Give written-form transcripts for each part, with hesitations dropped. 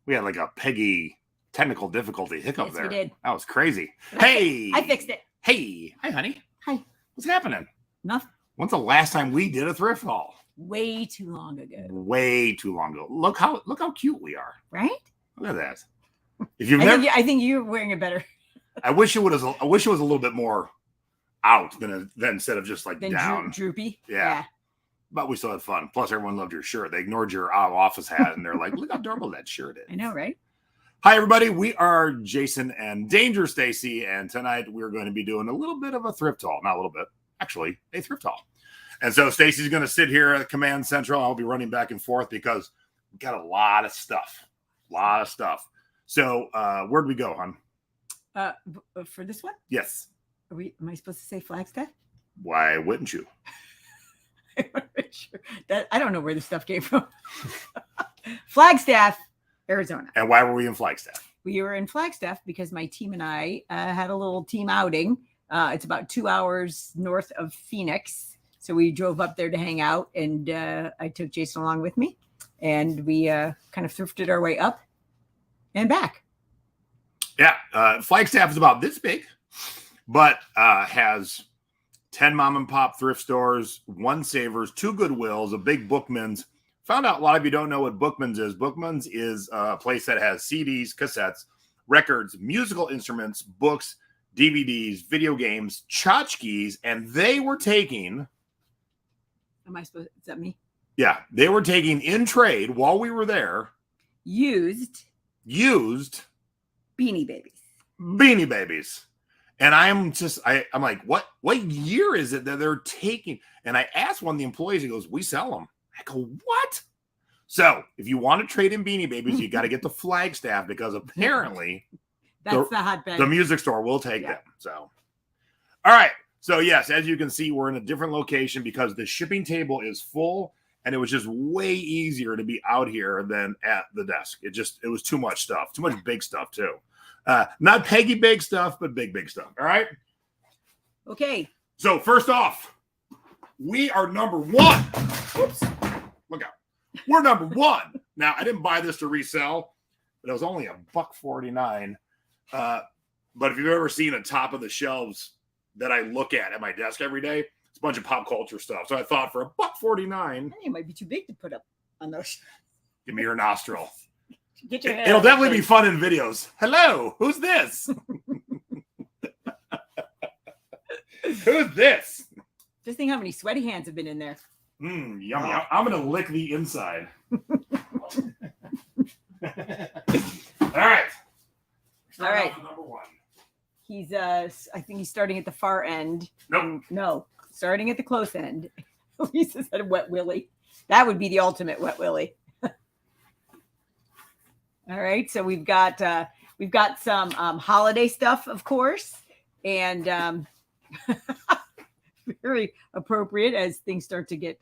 We had like a Peggy technical difficulty hiccup there. We did. That was crazy. Hey, I fixed it. Hey, hi, honey. Hi. What's happening? Nothing. When's the last time we did a thrift haul? Way too long ago. Way too long ago. Look how cute we are. Right? Look at that. If you've I think you're wearing it better. I wish it was a little bit more out than instead of just like down. Droopy. Yeah. But we still had fun. Plus, everyone loved your shirt. They ignored your office hat, and they're like, "Look how adorable that shirt is." I know, right? Hi, everybody. We are Jason and Danger Stacy, and tonight we're going to be doing a little bit of a thrift haul. Not a little bit, actually, a thrift haul. And so Stacy's going to sit here at Command Central. I'll be running back and forth because we got a lot of stuff. So, where'd we go, hon? For this one? Yes. Am I supposed to say Flagstaff? Why wouldn't you? I want to make sure that I don't know where the stuff came from. Flagstaff, Arizona. And why were we in Flagstaff? We were in Flagstaff because my team and I had a little team outing. It's about 2 hours north of Phoenix. So we drove up there to hang out, and I took Jason along with me, and we kind of thrifted our way up and back. Yeah, Flagstaff is about this big, but has 10 mom and pop thrift stores, 1 Savers, 2 Goodwills, a big Bookmans. Found out a lot of you don't know what Bookmans is. Bookmans is a place that has CDs, cassettes, records, musical instruments, books, DVDs, video games, tchotchkes, and they were taking... Am I supposed? Is that me? Yeah, they were taking in trade while we were there. Used Beanie Babies. And I'm like, what year is it that they're taking? And I asked one of the employees, he goes, we sell them. I go, what? So if you want to trade in Beanie Babies, you got to get the Flagstaff because apparently that's the hotbed. The music store will take them. So, all right. So yes, as you can see, we're in a different location because the shipping table is full, and it was just way easier to be out here than at the desk. It was too much stuff, too much big stuff too. Not Peggy big stuff, but big stuff. All right. Okay. So first off, we are number 1. Oops. Look out. We're number 1. Now, I didn't buy this to resell, but it was only $1.49. But if you've ever seen a top of the shelves that I look at my desk every day, it's a bunch of pop culture stuff. So I thought for $1.49, it might be too big to put up on those. Give me your nostril. Get your head It'll definitely be fun in videos. Hello, who's this? Who's this? Just think how many sweaty hands have been in there. Yummy. I'm going to lick the inside. All right. All right. Number 1. He's I think he's starting at the far end. Nope. No, starting at the close end. Lisa said Wet Willie. That would be the ultimate Wet Willie. All right, so we've got some holiday stuff, of course, and very appropriate as things start to get.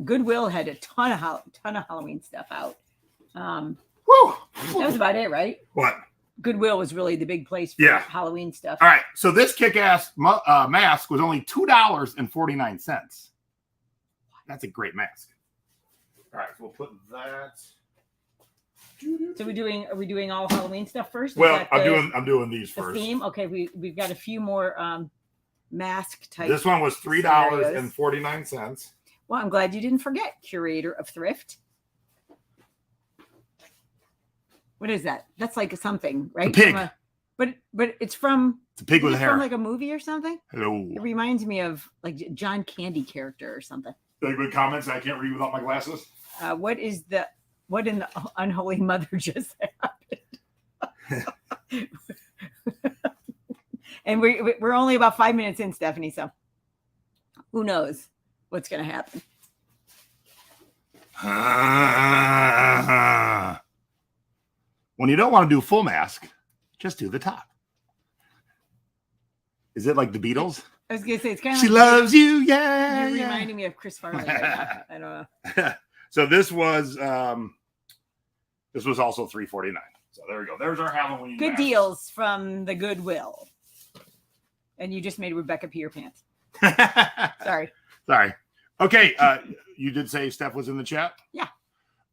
Goodwill had a ton of Halloween stuff out. That was about it, right? What? Goodwill was really the big place for Halloween stuff. All right, so this kick-ass mask was only $2.49. That's a great mask. All right, so we'll put that. So are we doing all Halloween stuff first? Well, I'm doing these first. Theme? Okay, we've got a few more mask type. This one was $3.49. Well, I'm glad you didn't forget, curator of thrift. What is that? That's like something, right? A pig. But it's from. It's a pig with hair. From like a movie or something. Hello. It reminds me of like John Candy character or something. Any good comments? I can't read without my glasses. What in the Unholy Mother just happened? And we're only about 5 minutes in, Stephanie. So who knows what's going to happen? When you don't want to do full mask, just do the top. Is it like the Beatles? I was going to say it's kind of. She loves you, yeah. You're reminding me of Chris Farley. Right now. I don't know. So this was also $3.49. So there we go. There's our Halloween. Good deals from the Goodwill. And you just made Rebecca pee her pants. Sorry. Okay. You did say Steph was in the chat? Yeah.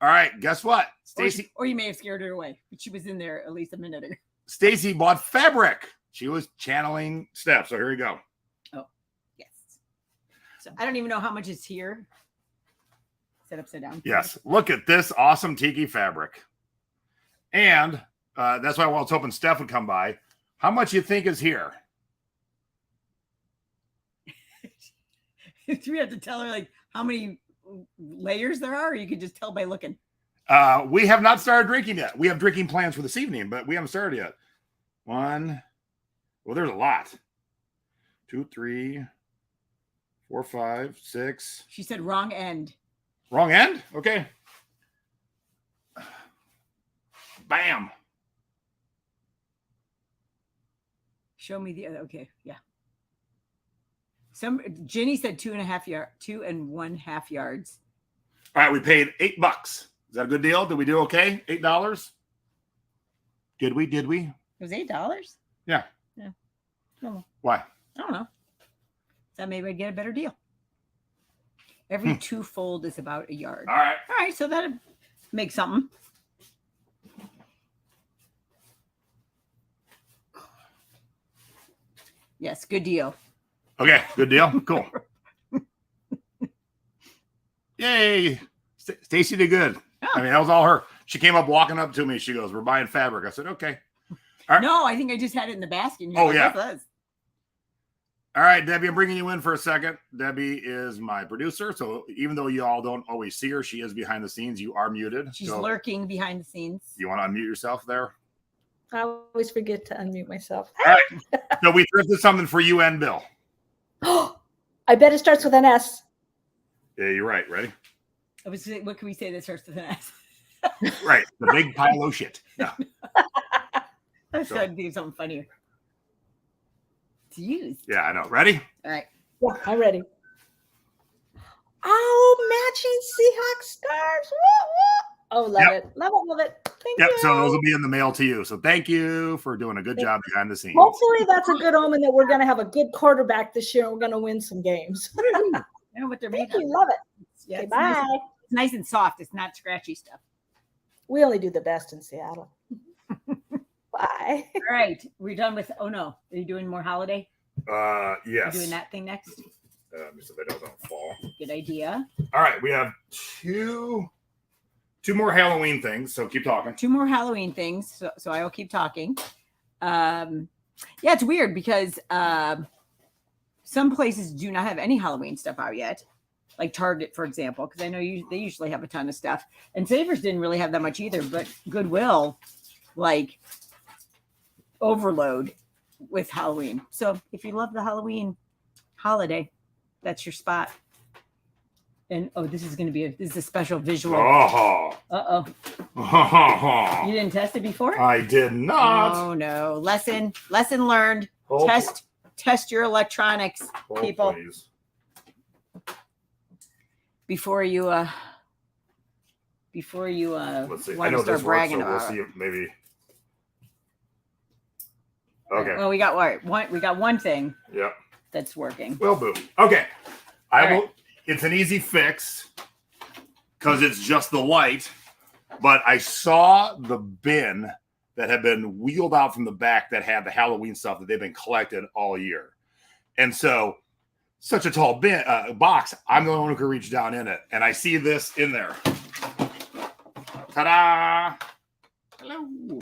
All right, guess what? Staci Or you may have scared her away, but she was in there at least a minute ago. Staci bought fabric. She was channeling Steph. So here you go. Oh, yes. So I don't even know how much is here. Set upside down. Yes. Look at this awesome tiki fabric. And that's why I was hoping Steph would come by. How much you think is here? Do we have to tell her like how many layers there are, or you could just tell by looking? We have not started drinking yet. We have drinking plans for this evening, but we haven't started yet. Well, there's a lot. 2, 3, 4, 5, 6. She said wrong end. Wrong end? Okay. Bam. Show me the other. Okay, yeah. Jenny said 2.5 yards. All right, we paid $8. Is that a good deal? Did we do okay? $8? Did we? It was $8. Yeah. Yeah. Oh, Why? I don't know. That maybe I'd get a better deal. Every two-fold is about a yard. All right. All right, so that'd make something. Yes, good deal. Okay, good deal. Cool. Yay. Staci did good. Oh. I mean, that was all her. She came up walking up to me. She goes, "We're buying fabric." I said, "Okay." All right. No, I think I just had it in the basket. Oh, yeah. All right, Debbie, I'm bringing you in for a second. Debbie is my producer. So even though you all don't always see her, she is behind the scenes. You are muted. She's so lurking behind the scenes. You want to unmute yourself there? I always forget to unmute myself. All right. So we thrifted something for you and Bill. I bet it starts with an S. Yeah, you're right. Ready? What can we say that starts with an S? Right. The big pile of shit. Yeah. I was trying to do something funnier. To use. Yeah, I know. Ready? All right. Yeah, I'm ready. Oh, matching Seahawks scarves. Woo, woo. Oh, love it. Love it. Love it. Thank you. So those will be in the mail to you. So thank you for doing a good job behind the scenes. Hopefully that's a good omen that we're going to have a good quarterback this year and we're going to win some games. I know what they're Thank made you. of. Love it. Yeah, Okay, it's bye. It's nice and soft. It's not scratchy stuff. We only do the best in Seattle. Bye. All right. We're done with, oh no. Are you doing more holiday? Yes. You're doing that thing next? So they don't fall. Good idea. All right. We have two more Halloween things. So keep talking. 2 more Halloween things. So I will keep talking. Yeah, it's weird because some places do not have any Halloween stuff out yet. Like Target, for example, because I know they usually have a ton of stuff. And Savers didn't really have that much either, but Goodwill, like, overload with Halloween. So if you love the Halloween holiday, that's your spot. And this is going to be a special visual. Oh. You didn't test it before? I did not. Oh no. Lesson learned. Oh, Test your electronics, people. Please. Before you Let's see. I want know to start this works, bragging so we'll about see it. if maybe. Okay. Well, we got one thing Yep. that's working. Well, boom. Okay. All right. It's an easy fix because it's just the light. But I saw the bin that had been wheeled out from the back that had the Halloween stuff that they've been collecting all year. And so, such a tall bin box, I'm the only one who can reach down in it. And I see this in there. Ta-da! Hello.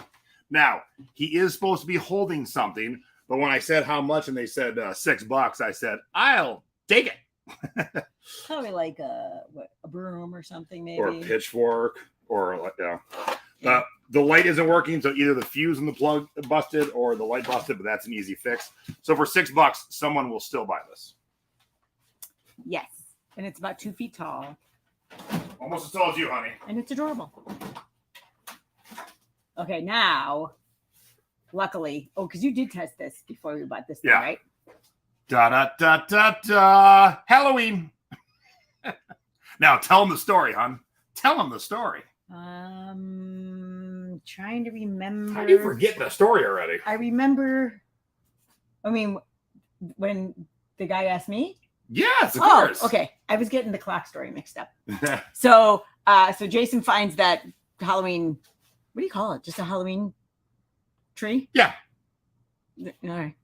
Now, he is supposed to be holding something, but when I said how much and they said $6, I said, I'll take it. Probably like a broom or something, maybe. Or a pitchfork, or like, yeah. The light isn't working, so either the fuse in the plug busted or the light busted, but that's an easy fix. So for $6, someone will still buy this. Yes, and it's about 2 feet tall, Almost as tall as you, honey. and it's adorable. Okay, now, luckily, because you did test this before we bought this thing, Yeah. right? Da da da da da. Halloween. Now tell them the story, hon. Tell them the story. Trying to remember. How do you forget the story already? I remember. I mean, when the guy asked me. Yes, of course. Okay. I was getting the clock story mixed up. So So Jason finds that Halloween, what do you call it? Just a Halloween tree? Yeah. All right.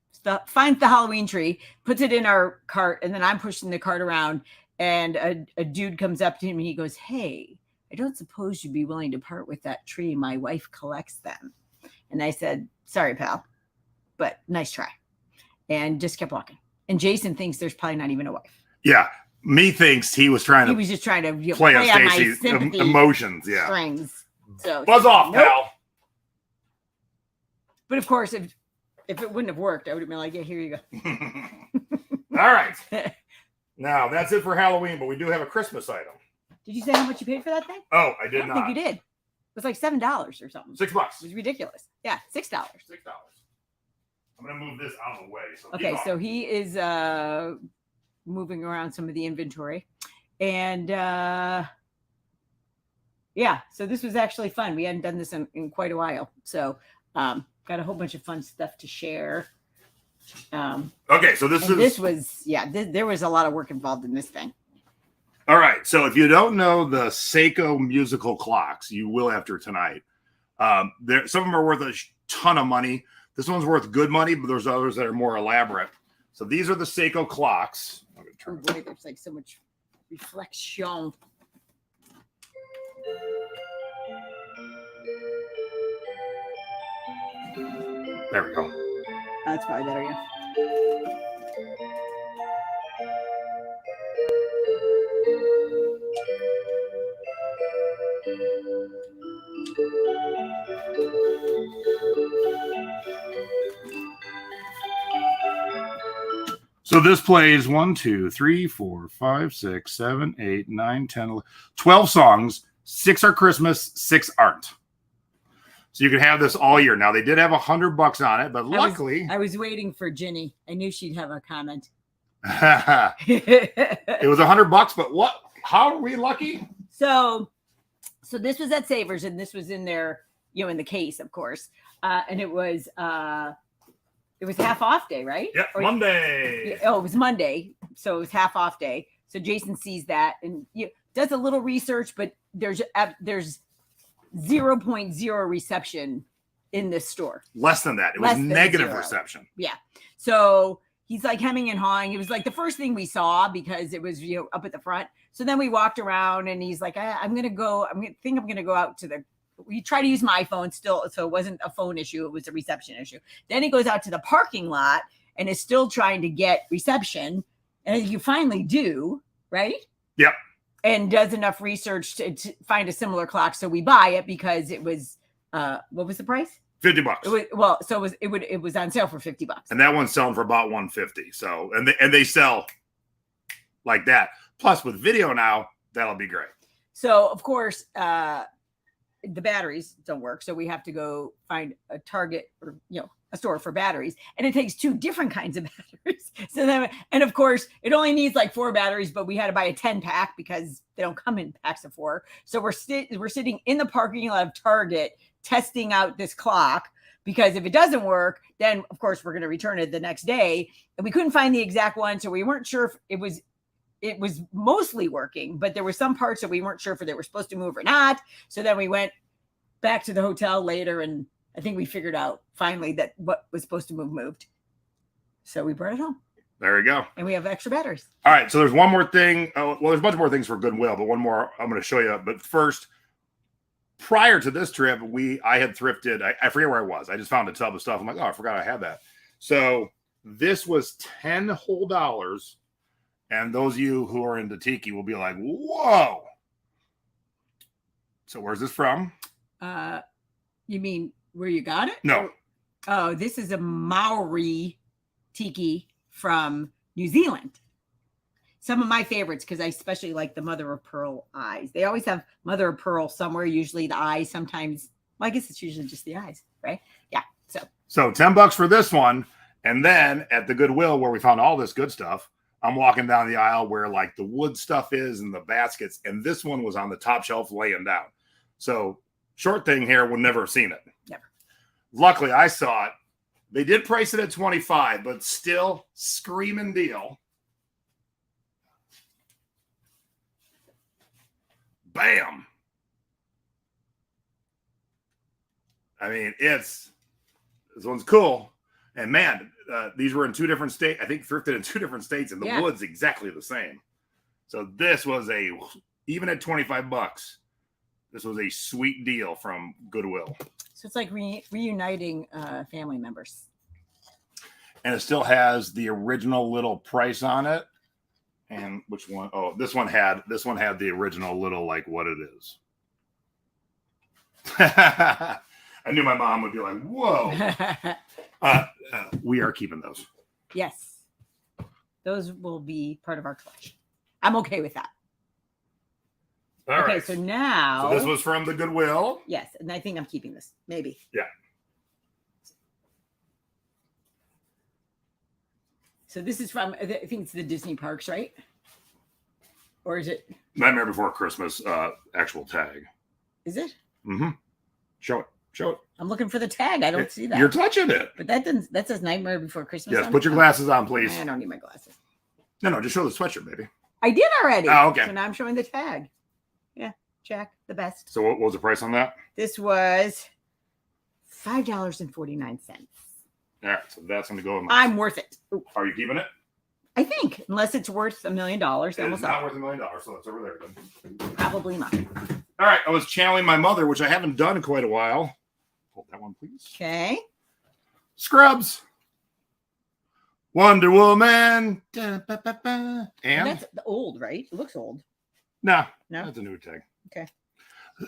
Finds the Halloween tree, puts it in our cart, and then I'm pushing the cart around, and a dude comes up to him and he goes, "Hey, I don't suppose you'd be willing to part with that tree. My wife collects them." And I said, "Sorry, pal, but nice try." And just kept walking. And Jason thinks there's probably not even a wife. Yeah. Me thinks he was trying to just trying to play on my Staci's sympathy emotions. Yeah. strings. So Buzz off, nope. pal. But of course, if it wouldn't have worked, I would have been like, "Yeah, here you go." All right. Now that's it for Halloween, but we do have a Christmas item. Did you say how much you paid for that thing? Oh, I I did don't not. think you did. It was like $7 or something. $6. It was ridiculous. Yeah, $6. $6. I'm gonna move this out of the way. So Okay, so he is moving around some of the inventory, and yeah, so this was actually fun. We hadn't done this in quite a while, so got a whole bunch of fun stuff to share. Okay, so this was there was a lot of work involved in this thing. All right, so if you don't know the Seiko musical clocks, you will after tonight. Some of them are worth a ton of money. This one's worth good money, but there's others that are more elaborate. So these are the Seiko clocks. I'm gonna turn Oh boy, there's like so much reflection. There we go. That's probably better, yeah. So this plays 1, 2, 3, 4, 5, 6, 7, 8, 9, 10, 11, 12 songs. 6 are Christmas, 6 aren't. So you can have this all year. Now they did have $100 on it, but luckily I was waiting for Ginny. I knew she'd have a comment. it was $100. But what? How are we lucky? So this was at Savers, and this was in there, in the case, of course. And it was half off day, right? Yep, Monday. Oh, it was Monday, so it was half off day. So Jason sees that and does a little research, but there's 0.0 reception in this store. Less than that. It was negative reception. Yeah. So he's like hemming and hawing. It was like the first thing we saw because it was up at the front. So then we walked around and he's like, I'm gonna go out to the. We try to use my phone still, so it wasn't a phone issue, it was a reception issue. Then he goes out to the parking lot and is still trying to get reception. And you finally do, right? Yep. And does enough research to find a similar clock. So we buy it because it was what was the price? $50. It was on sale for $50. And that one's selling for about $150. So and they sell like that. Plus with video now, that'll be great. So of course the batteries don't work, so we have to go find a Target or a store for batteries, and it takes 2 different kinds of batteries. So then, and of course, it only needs like 4 batteries, but we had to buy a 10-pack because they don't come in packs of 4. So we're sitting in the parking lot of Target testing out this clock, because if it doesn't work, then of course we're going to return it the next day. And we couldn't find the exact one, so we weren't sure if it was mostly working, but there were some parts that we weren't sure if they were supposed to move or not. So then we went back to the hotel later, and I think we figured out finally that what was supposed to move moved. So we brought it home. There we go. And we have extra batteries. All right. So there's one more thing. Well, there's a bunch more things for Goodwill, but one more I'm going to show you. But first, prior to this trip, I had thrifted. I forget where I was. I just found a tub of stuff. I'm like, oh, I forgot I had that. So this was $10 whole. And those of you who are into tiki will be like, whoa. So where's this from? You mean where you got it? No. Oh, this is a Maori tiki from New Zealand. Some of my favorites, because I especially like the mother of pearl eyes. They always have mother of pearl somewhere, usually the eyes, sometimes. Well, I guess it's usually just the eyes, right? Yeah. So $10 for this one. And then at the Goodwill where we found all this good stuff, I'm walking down the aisle where like the wood stuff is and the baskets. And this one was on the top shelf laying down. So short thing here, would never have seen it. Never. Luckily, I saw it. They did price it at $25, but still screaming deal. Bam. I mean, this one's cool. And man, these were in 2 different states. I think thrifted in 2 different states, and the wood's exactly the same. So this was even at $25, this was a sweet deal from Goodwill. So it's like reuniting family members. And it still has the original little price on it. And which one? Oh, this one had the original little, like, what it is. I knew my mom would be like, whoa. We are keeping those. Yes. Those will be part of our collection. I'm okay with that. All okay, right. so now. So this was from the Goodwill. Yes, and I think I'm keeping this. Maybe. Yeah. So this is from, I think it's the Disney parks, right? Or is it? Nightmare Before Christmas actual tag. Is it? Mm-hmm. Show it. I'm looking for the tag. I don't see that. You're touching it. But that says Nightmare Before Christmas. Yes, put your glasses on, please. I don't need my glasses. No, just show the sweatshirt, baby. I did already. Oh, okay. So now I'm showing the tag. Yeah, check. The best. So what was the price on that? This was $5.49. All right, so that's going to go in I'm worth it. Ooh, Are you keeping it? I think, unless it's worth $1 million. It's not worth $1 million, so it's over there. Then. Probably not. All right, I was channeling my mother, which I haven't done in quite a while. Hold that one, please. Okay. Scrubs. Wonder Woman. And That's old, right? It looks old. no, No? that's a new tag. Okay.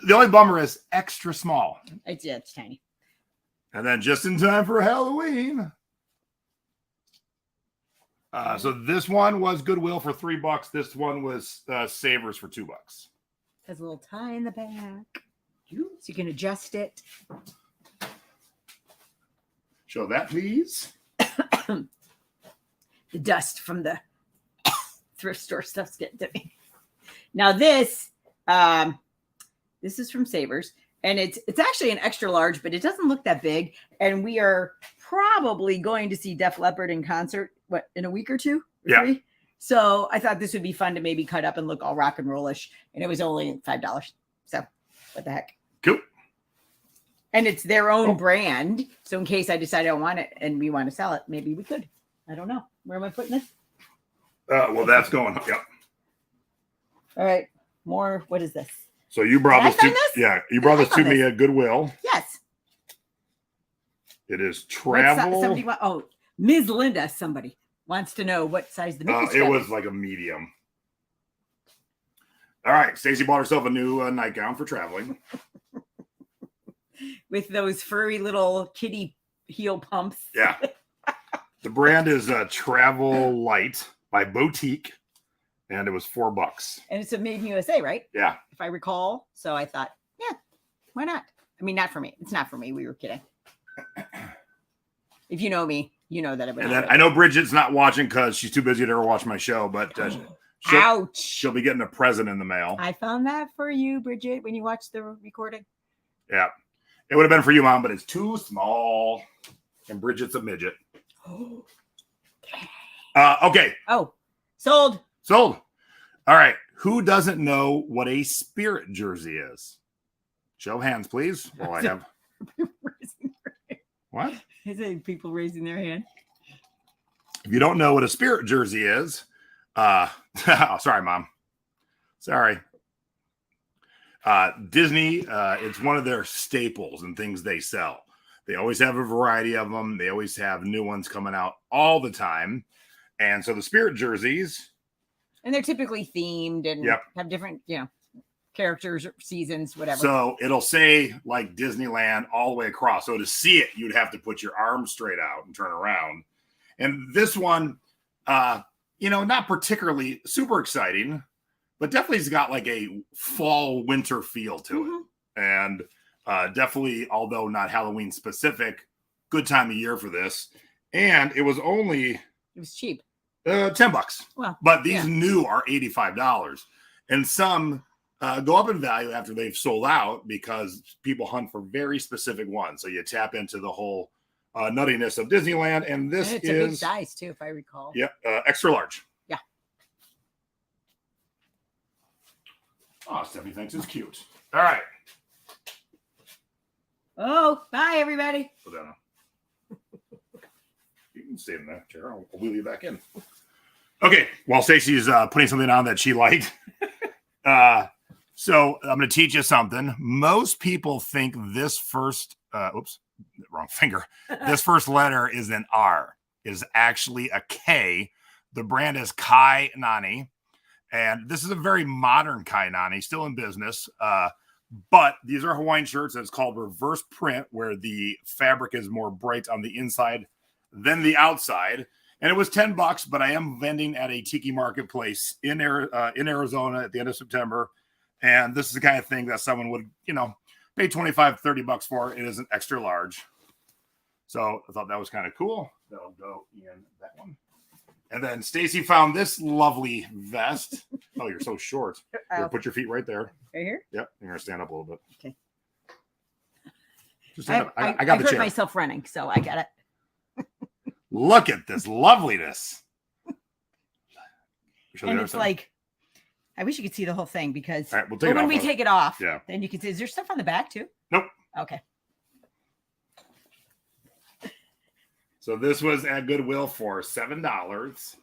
The only bummer is extra small. It's tiny. And then just in time for Halloween. So this one was Goodwill for $3. This one was Savers for $2. Has a little tie in the back. So you can adjust it. Show that, please. The dust from the thrift store stuff's getting to me. Now this is from Savers, and it's actually an extra large, but it doesn't look that big. And we are probably going to see Def Leppard in concert in a week or 2 or 3. So I thought this would be fun to maybe cut up and look all rock and rollish, and it was only $5. So what the heck? Cool. And it's their own brand. So in case I decide I don't want it and we want to sell it, maybe we could. I don't know. Where am I putting this? Well, that's going. Yep. All right. More. What is this? So you brought Did I this to find this? yeah. You brought this to me at Goodwill. Yes. It is travel. Somebody Ms. Linda. Somebody wants to know what size the Mickey It was like a medium. All right. Staci bought herself a new nightgown for traveling. With those furry little kitty heel pumps. Yeah. The brand is Travel Light by Boutique, and it was $4. And it's a made in USA, right? Yeah. If I recall. So I thought, yeah, why not? I mean, not for me. It's not for me. We were kidding. If you know me, you know that. And then I know Bridget's not watching because she's too busy to ever watch my show, but ouch! She'll be getting a present in the mail. I found that for you, Bridget, when you watched the recording. Yeah. It would have been for you, Mom, but it's too small. And Bridget's a midget. Okay. Oh, sold. All right. Who doesn't know what a Spirit jersey is? Show of hands, please. Well, I have. What? Is it people raising their hand? If you don't know what a Spirit jersey is, oh, sorry, Mom. Sorry. Disney, it's one of their staples and things they sell. They always have a variety of them. They always have new ones coming out all the time. And so the Spirit jerseys. And they're typically themed and have different, characters, seasons, whatever. So it'll say like Disneyland all the way across. So to see it, you'd have to put your arms straight out and turn around. And this one, not particularly super exciting, but definitely has got like a fall winter feel to it. And definitely, although not Halloween specific, good time of year for this. And it was cheap. $10. Well, but these new are $85. And some go up in value after they've sold out because people hunt for very specific ones. So you tap into the whole nuttiness of Disneyland. And this it's is a big size too, if I recall. Yeah, extra large. Yeah. Oh, Stephanie thinks it's cute. All right. Oh, bye, everybody. Put that on. You can stay in that chair. I'll wheel you back in. Okay. While Stacy's putting something on that she liked. So I'm going to teach you something. Most people think this first, oops, wrong finger. This first letter is an R. It is actually a K. The brand is Kai Nani. And this is a very modern Kai Nani, still in business. But these are Hawaiian shirts. It's called reverse print, where the fabric is more bright on the inside than the outside. And it was $10, but I am vending at a tiki marketplace in Arizona at the end of September. And this is the kind of thing that someone would, pay $25-$30 for. It is an extra large. So I thought that was kind of cool. That'll go in that one. And then Stacy found this lovely vest. Oh, you're so short. Here, put your feet right there. Right here? Yep. You're going to stand up a little bit. Okay. Just stand up. I got I the heard chair. myself running, so I got it. Look at this loveliness. And it's like, I wish you could see the whole thing because all right, we'll take it when off we take it off, yeah, then you can see. Is there stuff on the back too? Nope. Okay. So this was at Goodwill for $7.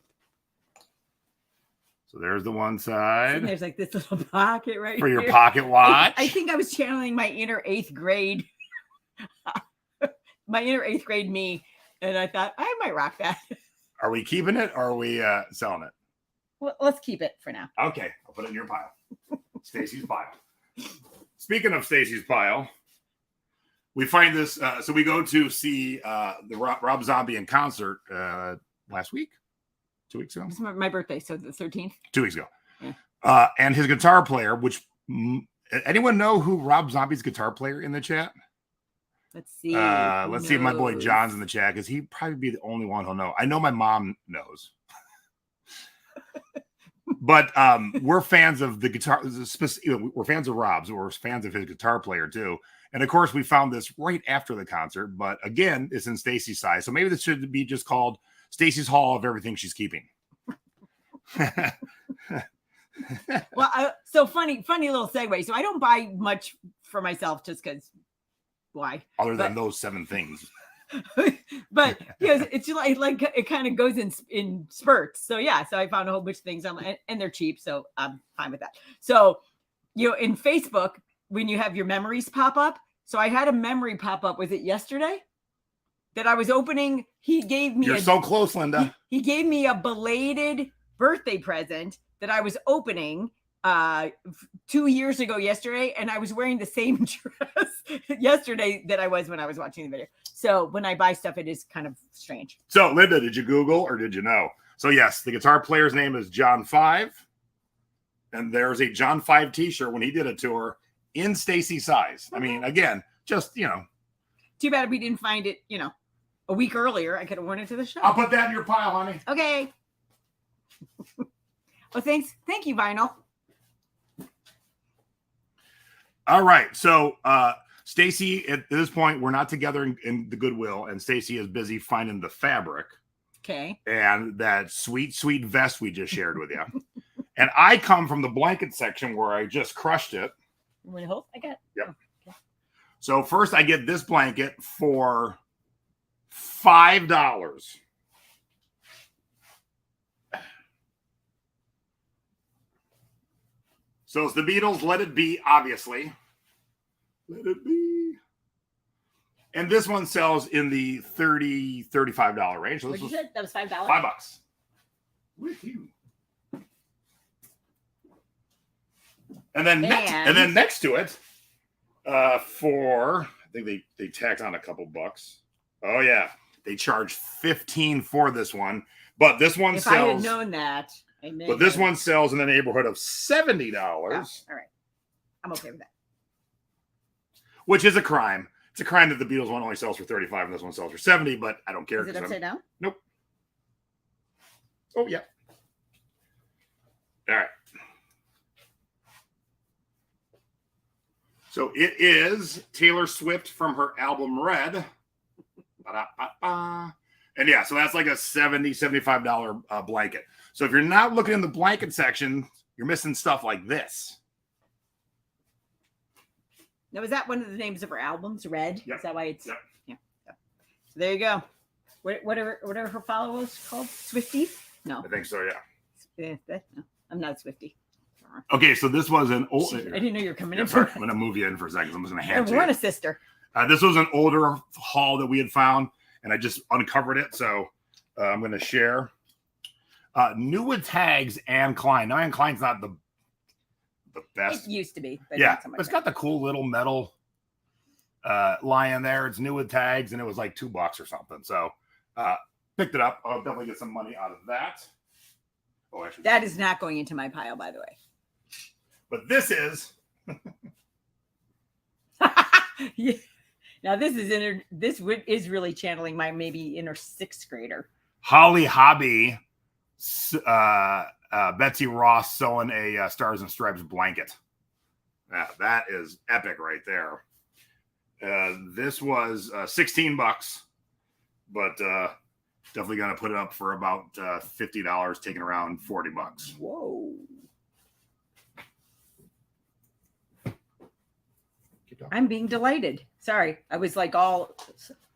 So there's the one side. And there's like this little pocket right for your here. pocket watch. I think I was channeling my inner 8th grade, me, and I thought I might rock that. Are we keeping it or are we selling it? Well, let's keep it for now. Okay, I'll put it in your pile. Stacy's pile. Speaking of Stacy's pile, we find this. So we go to see the Rob Zombie in concert last week, 2 weeks ago. It's my birthday, so the 13th. 2 weeks ago. Yeah. And his guitar player, which anyone know who Rob Zombie's guitar player in the chat? Let's see. Let's see if my boy John's in the chat because he'd probably be the only one who'll know. I know my mom knows. But we're fans of the guitar. We're fans of Rob's. We're fans of his guitar player too. And of course, we found this right after the concert. But again, it's in Stacy's size, so maybe this should be just called Stacy's Haul of everything she's keeping. Well, so funny little segue. So I don't buy much for myself just because. Why? Other than those 7 things. But it's like it kind of goes in spurts. So yeah, so I found a whole bunch of things and they're cheap, so I'm fine with that. So in Facebook, when you have your memories pop up, so I had a memory pop up. Was it yesterday that I was opening? He gave me. You're so close, Linda. He gave me a belated birthday present that I was opening 2 years ago yesterday, and I was wearing the same dress yesterday that I was when I was watching the video. So when I buy stuff, it is kind of strange. So Linda, did you Google or did you know? So yes, the guitar player's name is John 5, and there's a John 5 t-shirt when he did a tour in Stacy's size. I mean, again, just too bad we didn't find it a week earlier. I could have worn it to the show. I'll put that in your pile, honey. Okay. Well, thank you, Vinyl. All right. So Stacy, at this point, we're not together in the Goodwill, and Stacy is busy finding the fabric. Okay. And that sweet, sweet vest we just shared with you. And I come from the blanket section where I just crushed it. I hope I got. Yep. Oh, okay. So first I get this blanket for $5. So it's the Beatles, Let It Be, obviously. Let it be. And this one sells in the $30, $35 range. So What'd you say? That was $5? $5. With you. And then next to it, for I think they tacked on a couple bucks. Oh yeah, they charge $15 for this one, but this one if sells. I had known that, but this one sells in the neighborhood of $70. Oh, all right, I'm okay with that. Which is a crime. It's a crime that the Beatles one only sells for $35 and this one sells for $70. But I don't care. Is it upside down? Nope. Oh yeah. All right. So it is Taylor Swift from her album Red. Ba-da-ba-ba. And yeah, so that's like a $70, $75 blanket. So if you're not looking in the blanket section, you're missing stuff like this. Now, is that one of the names of her albums? Red? Yep. Is that why it's? Yep. Yeah. So there you go. What are her followers called? Swifties? No. I think so, yeah. No, I'm not a Swiftie. Okay, so this was an old. I didn't know you were coming Yeah, in. sorry, I'm going to move you in for a second. I'm just going to hand I to want you. a sister. This was an older haul that we had found, and I just uncovered it, so I'm going to share. New with tags, Anne Klein. Now, Anne Klein's not the best. It used to be. But Yeah, not so much but it's got the cool little metal lion there. It's new with tags, and it was like $2 or something. So picked it up. I'll definitely get some money out of that. Oh, actually, That is not going into my pile, by the way. but this is Yeah. Now this is really channeling my maybe inner sixth grader. Holly Hobby. Betsy Ross sewing a Stars and Stripes blanket. That is epic right there. This was $16, but definitely gonna put it up for about $50, taking around $40. Whoa. I'm being delighted. Sorry. I was like all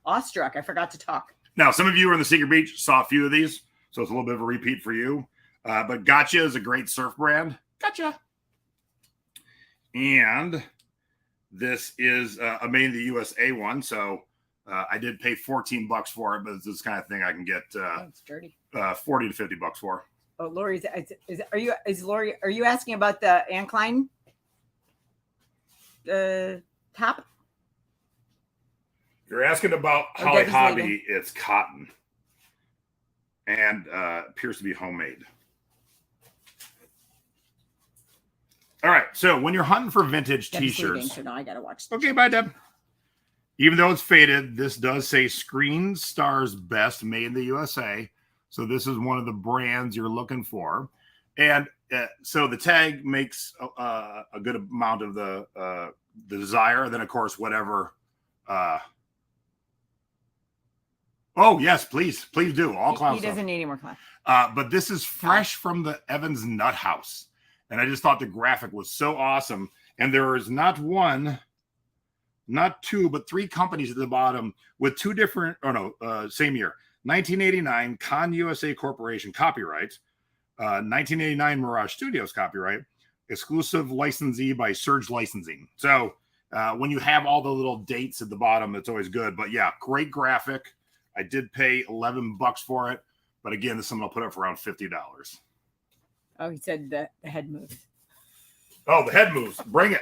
awestruck. I forgot to talk. Now, some of you were in the Secret Beach, saw a few of these, so it's a little bit of a repeat for you. But Gotcha is a great surf brand. Gotcha. And this is a made in the USA one, so I did pay $14 for it, but it's this kind of thing I can get It's dirty. $40 to $50 for. Oh, Lori, are you asking about the Anne Klein top? If you're asking about Oh, Holly Debbie's Hobby, leaving. it's cotton and appears to be homemade. All right, so when you're hunting for vintage Debbie's leaving, t-shirts, so now I gotta watch. okay, bye, Deb. Even though it's faded, this does say Screen Stars Best Made in the USA. So this is one of the brands you're looking for. And so the tag makes a good amount of the desire. Then, of course, whatever. Oh, yes, please do. All clown He stuff. doesn't need any more clown. But this is fresh from the Evans Nut House. And I just thought the graphic was so awesome. And there is not one, not two, but three companies at the bottom with two different, same year. 1989 Con USA Corporation copyright. 1989 Mirage Studios copyright. Exclusive licensee by Surge Licensing. So when you have all the little dates at the bottom, it's always good. But yeah, great graphic. I did pay $11 for it. But again, this is something I'll put up for around $50. Oh, he said the head moves. Oh, the head moves. Bring it.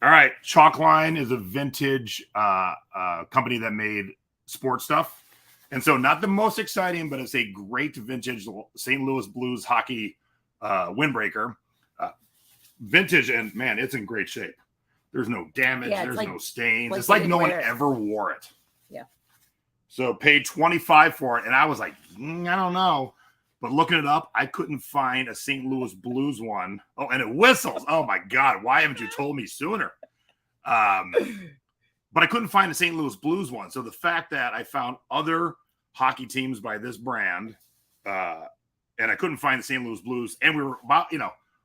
All right. Chalkline is a vintage company that made sports stuff. And so not the most exciting, but it's a great vintage St. Louis Blues hockey windbreaker. Vintage, and man, it's in great shape. There's no damage. Yeah, There's like- no stains. like It's like you no one wear it. ever wore it. Yeah. So paid $25 for it. And I was like, I don't know. But looking it up, I couldn't find a St. Louis Blues one. Oh, and it whistles. Oh, my God. Why haven't you told me sooner? But I couldn't find a St. Louis Blues one. So the fact that I found other hockey teams by this brand, and I couldn't find the St. Louis Blues, and we were about,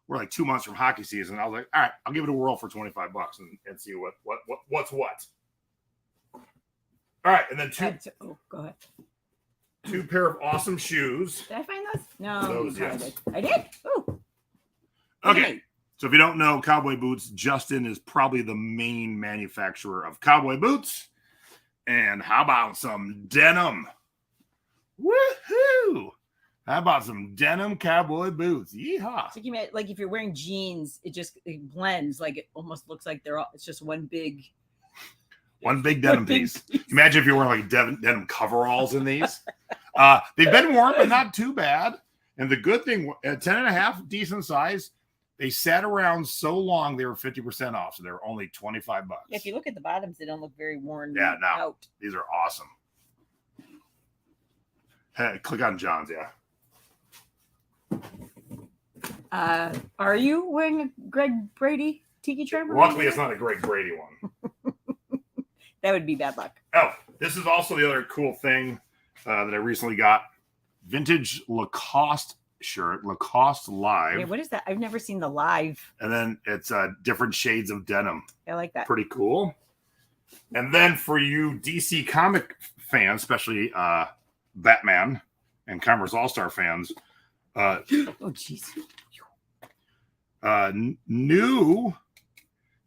we're like 2 months from hockey season. I was like, all right, I'll give it a whirl for $25 and see what's what. All right, and then Go ahead. two pair of awesome shoes. Did I find those? No. Those, you probably yes. did. I did? Ooh. Okay. So if you don't know cowboy boots, Justin is probably the main manufacturer of cowboy boots. And how about some denim? Woohoo! How about some denim cowboy boots? Yeehaw! So like if you're wearing jeans, it blends. Like it almost looks like it's just one big denim piece. Imagine if you're wearing like denim coveralls in these. They've been worn, but not too bad. And the good thing, at 10.5, decent size. They sat around so long, they were 50% off. So they were only $25. If you look at the bottoms, they don't look very worn out. These are awesome. Hey, click on John's, yeah. Are you wearing a Greg Brady tiki trimmer? Luckily, it's not a Greg Brady one. That would be bad luck. Oh, this is also the other cool thing that I recently got. Vintage Lacoste shirt, Lacoste Live. Yeah, what is that? I've never seen the live. And then it's different shades of denim. I like that. Pretty cool. And then for you DC comic fans, especially Batman and Converse All-Star fans, Oh, jeez. new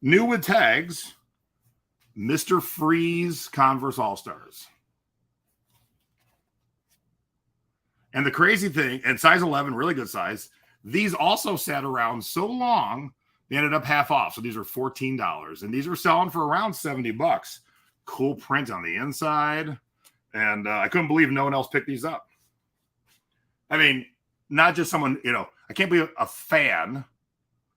with tags, Mr. Freeze Converse All-Stars. And the crazy thing, and size 11, really good size, these also sat around so long, they ended up half off. So these are $14. And these are selling for around $70. Cool print on the inside. And I couldn't believe no one else picked these up. I mean, not just someone, I can't believe a fan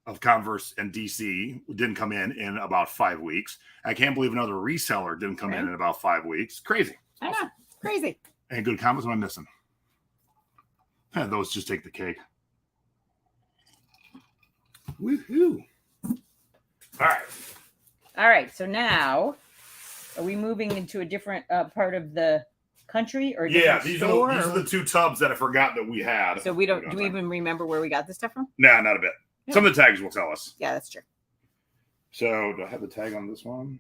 of Converse and DC didn't come in about 5 weeks. I can't believe another reseller didn't come in about 5 weeks. Crazy. I know. Crazy. And good comments. What am I missing? Yeah, those just take the cake. Woohoo. All right. So now, are we moving into a different part of the country or these are the 2 tubs that I forgot that we had. So we don't. Do we even remember where we got this stuff from? Nah, not a bit. Yeah. Some of the tags will tell us. Yeah, that's true. So do I have the tag on this one?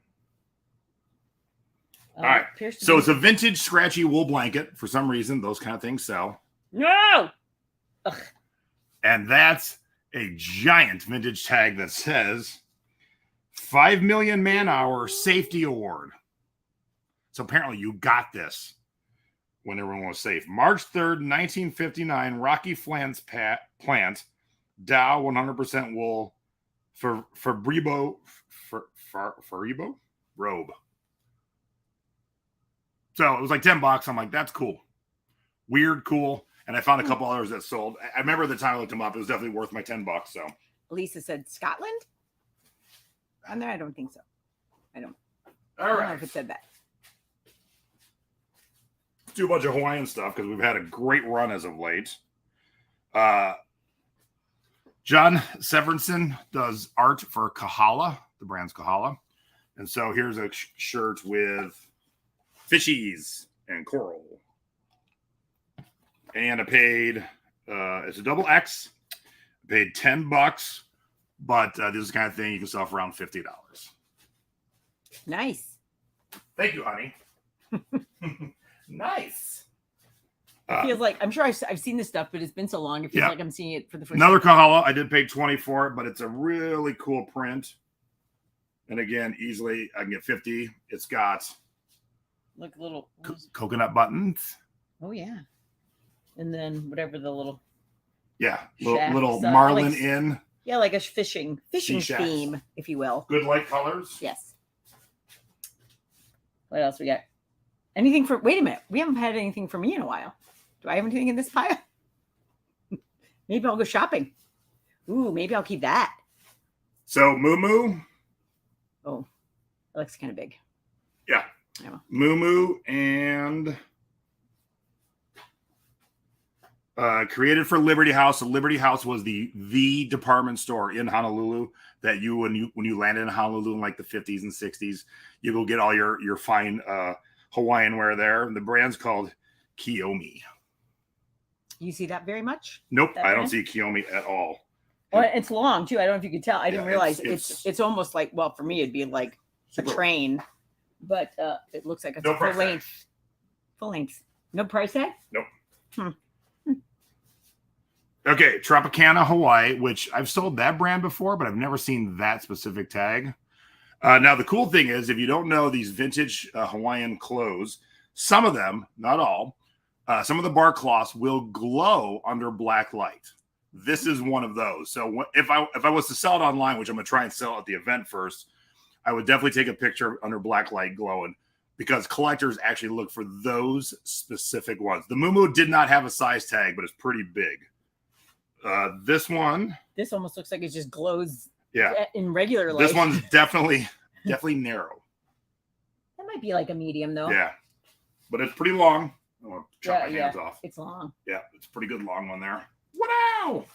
All right. So it's a vintage scratchy wool blanket. For some reason, those kind of things sell. No. Ugh. And that's a giant vintage tag that says 5 million man-hour safety award. So apparently you got this when everyone was safe. March 3rd, 1959, Rocky Flant's plant, Dow 100% wool for Faribo robe. So it was like $10. I'm like, that's cool. Weird, cool. And I found a couple others that sold. I remember the time I looked them up. It was definitely worth my $10. So Lisa said Scotland. On there, I don't think so. I don't know if it said that. Let's do a bunch of Hawaiian stuff because we've had a great run as of late. John Severinsen does art for Kahala, the brand's Kahala. And so here's a shirt with fishies and coral. And I paid, it's a double X. I paid $10, but this is the kind of thing you can sell for around $50. Nice. Thank you, honey. Nice. It feels like, I'm sure I've seen this stuff, but it's been so long. It feels like I'm seeing it for the first time. Another Kahala. I did pay $20 for it, but it's a really cool print. And again, easily I can get $50. It's got little coconut buttons. Oh, yeah. And then whatever the little little marlin like, in. Yeah, like a fishing theme, if you will. Good light colors. Yes. What else we got? Anything for? Wait a minute, we haven't had anything for me in a while. Do I have anything in this pile? Maybe I'll go shopping. Ooh, maybe I'll keep that. So Moo. Oh, that looks kind of big. Yeah. Moo and. Created for Liberty House. So Liberty House was the department store in Honolulu that when you landed in Honolulu in like the 50s and 60s, you go get all your fine Hawaiian wear there. And the brand's called Kiyomi. You see that very much? Nope, I don't see Kiyomi at all. Well, it's long too. I don't know if you could tell. I didn't realize it's almost like, well, for me it'd be like a train, but it looks like it's full length. Full length. No price tag? Nope. Okay, Tropicana Hawaii, which I've sold that brand before, but I've never seen that specific tag. Now, the cool thing is, if you don't know these vintage Hawaiian clothes, some of them, not all, some of the bar cloths will glow under black light. This is one of those. So if I was to sell it online, which I'm going to try and sell at the event first, I would definitely take a picture under black light glowing because collectors actually look for those specific ones. The Moo did not have a size tag, but it's pretty big. This one. This almost looks like it just glows. Yeah. In regular light. This one's definitely narrow. That might be like a medium though. Yeah, but it's pretty long. I want to chop my hands off. It's long. Yeah, it's a pretty good long one there. Wow.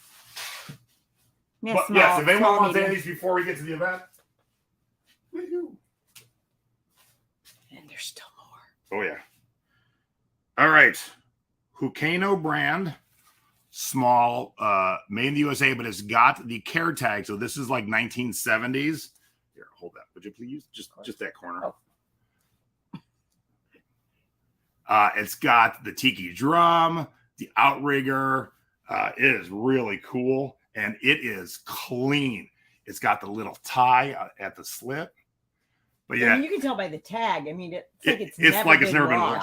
Yeah, but yes, if anyone wants any of these before we get to the event, woo-hoo. And there's still more. Oh yeah. All right, Hukano brand. small, made in the USA, but it's got the care tag. So this is like 1970s. Here, hold that. Would you please? Just that corner. Oh. It's got the tiki drum, the outrigger. It is really cool, and it is clean. It's got the little tie at the slip. But yeah, I mean, you can tell by the tag. I mean, it's never been worn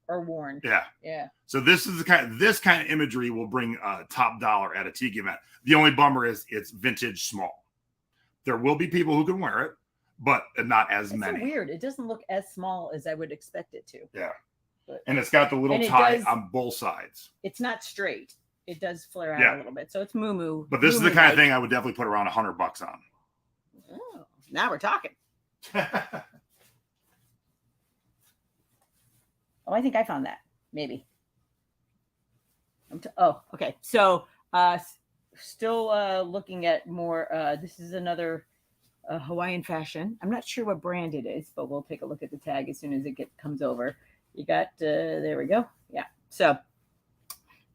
or worn. Yeah. Yeah. So this kind of imagery will bring top dollar at a tiki event. The only bummer is it's vintage small. There will be people who can wear it, but not as many. So weird. It doesn't look as small as I would expect it to. Yeah. But, and it's got the little tie on both sides. It's not straight. It does flare out a little bit. So it's moo-moo. But this is the kind of thing I would definitely put around $100 on. Oh, now we're talking. Oh, I think I found that. Maybe. Okay. So still looking at more. This is another Hawaiian fashion. I'm not sure what brand it is, but we'll take a look at the tag as soon as it comes over. You got, there we go. Yeah. So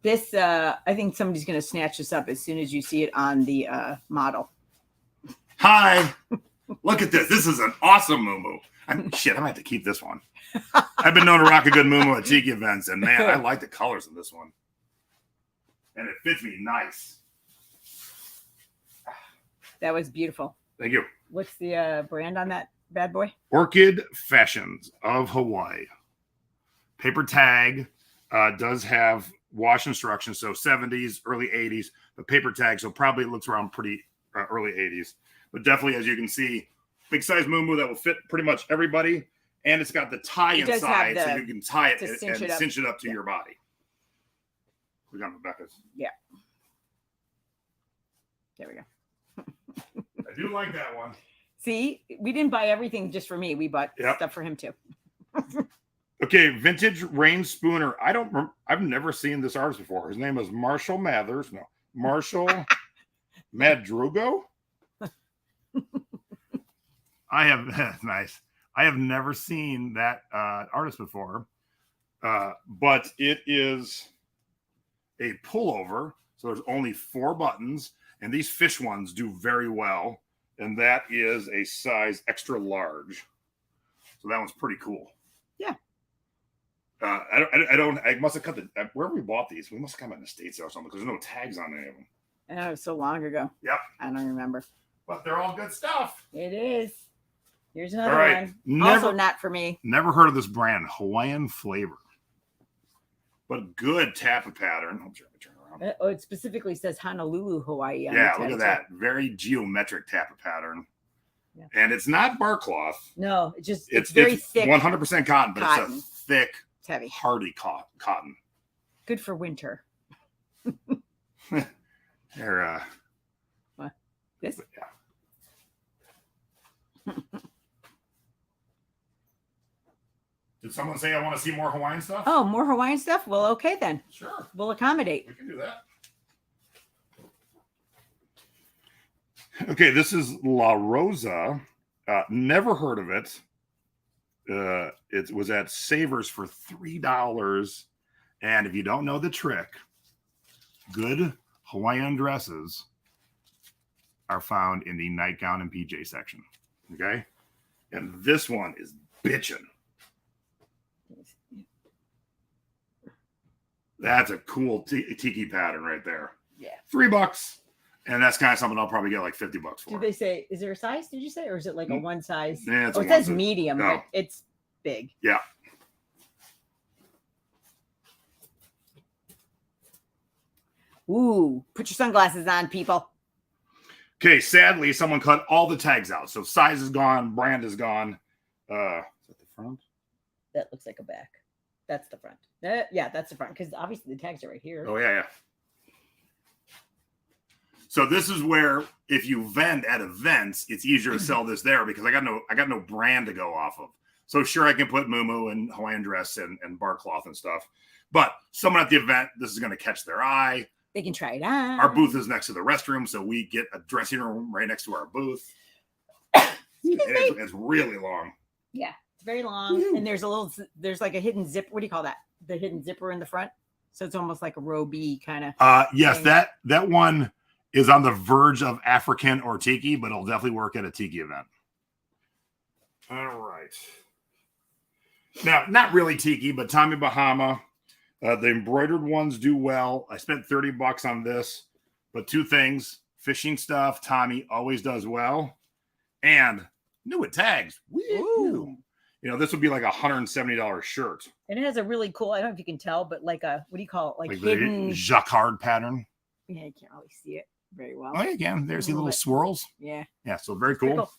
this, I think somebody's going to snatch this up as soon as you see it on the model. Hi. Look at this. This is an awesome muumuu. I might have to keep this one. I've been known to rock a good muumuu at tiki events, and man, I like the colors of this one. And it fits me nice. That was beautiful. Thank you. What's the brand on that bad boy? Orchid Fashions of Hawaii. Paper tag does have wash instructions, so 70s, early 80s. The paper tag, so probably looks around pretty early 80s. But definitely, as you can see, big size muumuu that will fit pretty much everybody. And it's got the tie inside, so you can tie it and cinch it up to your body. We got Rebecca's. Yeah. There we go. I do like that one. See, we didn't buy everything just for me. We bought stuff for him too. Okay, vintage rain spooner. I've never seen this artist before. His name is Marshall Mathers. No, Marshall Madrugo. Nice. I have never seen that artist before, but it is a pullover. So there's only 4 buttons, and these fish ones do very well. And that is a size extra large. So that one's pretty cool. Yeah. I must have cut wherever we bought these. We must have come in the States or something because there's no tags on any of them. Oh, it was so long ago. Yep. I don't remember. But they're all good stuff. It is. Here's another one. Also not for me. Never heard of this brand, Hawaiian Flavor. But good tappet pattern. I'm trying to turn around. It specifically says Honolulu, Hawaii. Yeah, look at that. Very geometric tappet pattern. Yeah. And it's not bar cloth. No, it's very thick. 100% cotton, but it's a thick, it's heavy, hardy cotton. Good for winter. They're, what? This? Yeah. Did someone say I want to see more Hawaiian stuff? Oh, more Hawaiian stuff? Well, okay then. Sure. We'll accommodate. We can do that. Okay, this is La Rosa. Never heard of it. It was at Savers for $3. And if you don't know the trick, good Hawaiian dresses are found in the nightgown and PJ section. Okay? And this one is bitchin'. That's a cool tiki pattern right there. Yeah. $3. And that's kind of something I'll probably get like $50 for. Did they say, is there a size, did you say? Or is it like a one size? Yeah, it says medium, but it's big. Yeah. Ooh, put your sunglasses on, people. Okay, sadly, someone cut all the tags out. So size is gone, brand is gone. Is that the front? That looks like a back. That's the front. Yeah, that's the front because obviously the tags are right here. Oh, yeah. So this is where if you vend at events, it's easier to sell this there because I got no brand to go off of. So sure, I can put muumuu and Hawaiian dress and bar cloth and stuff. But someone at the event, this is going to catch their eye. They can try it on. Our booth is next to the restroom, so we get a dressing room right next to our booth. It's really long. Yeah, it's very long. And there's like a hidden zip. What do you call that? The hidden zipper in the front. So it's almost like a robe-y kind of. Yes, thing. that one is on the verge of African or tiki, but it'll definitely work at a tiki event. All right. Now, not really tiki, but Tommy Bahama. The embroidered ones do well. I spent $30 on this, but two things: fishing stuff. Tommy always does well, and new with tags. Woo! Ooh. You know, this would be like $170 shirt. And it has a really cool, I don't know if you can tell, but like a, what do you call it? Like the hidden. jacquard pattern. Yeah, you can't always see it very well. Oh, yeah, again, there's the little swirls. Yeah. Yeah, so very cool.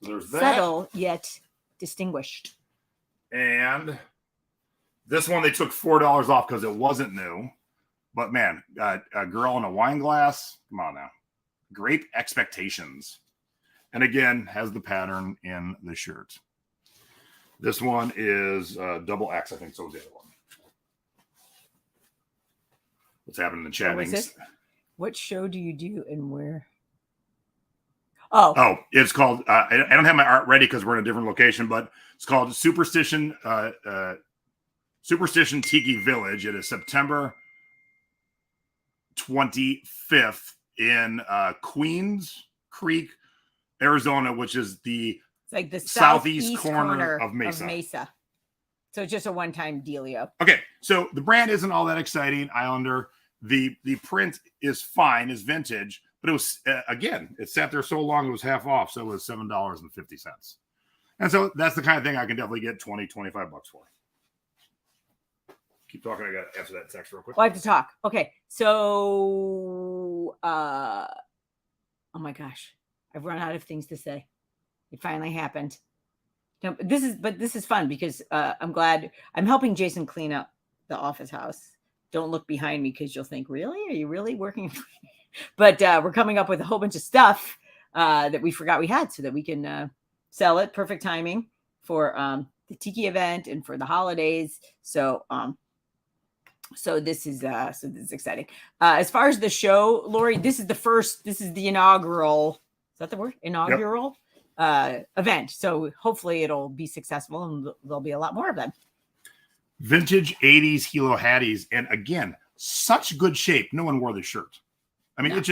There's that. Subtle yet distinguished. And this one they took $4 off because it wasn't new. But man, a girl in a wine glass. Come on now. Grape Expectations. And again, has the pattern in the shirt. This one is double X, I think. So is the other one. What's happening in the chat? What show do you do and where? Oh, it's called. I don't have my art ready because we're in a different location, but it's called Superstition Tiki Village. It is September 25th in Queens Creek, Arizona, which is the like the southeast corner of Mesa. So it's just a one-time dealio. Okay, so the brand isn't all that exciting. Islander. The print is fine, is vintage, but it was again, it sat there so long it was half off, so it was $7.50. And so that's the kind of thing I can definitely get $20-25 for. Keep talking. I got to answer that text real quick. Well, I have to talk. Okay, so oh my gosh, I've run out of things to say. It finally happened. No, this is fun because I'm glad I'm helping Jason clean up the office house. Don't look behind me because you'll think, really? Are you really working? But we're coming up with a whole bunch of stuff that we forgot we had so that we can sell it. Perfect timing for the Tiki event and for the holidays. So this is exciting. As far as the show, Lori, this is the inaugural. Is that the word? Inaugural event. So hopefully it'll be successful and there'll be a lot more of them. Vintage 80s Hilo Hatties. And again, such good shape. No one wore the shirt. I mean, it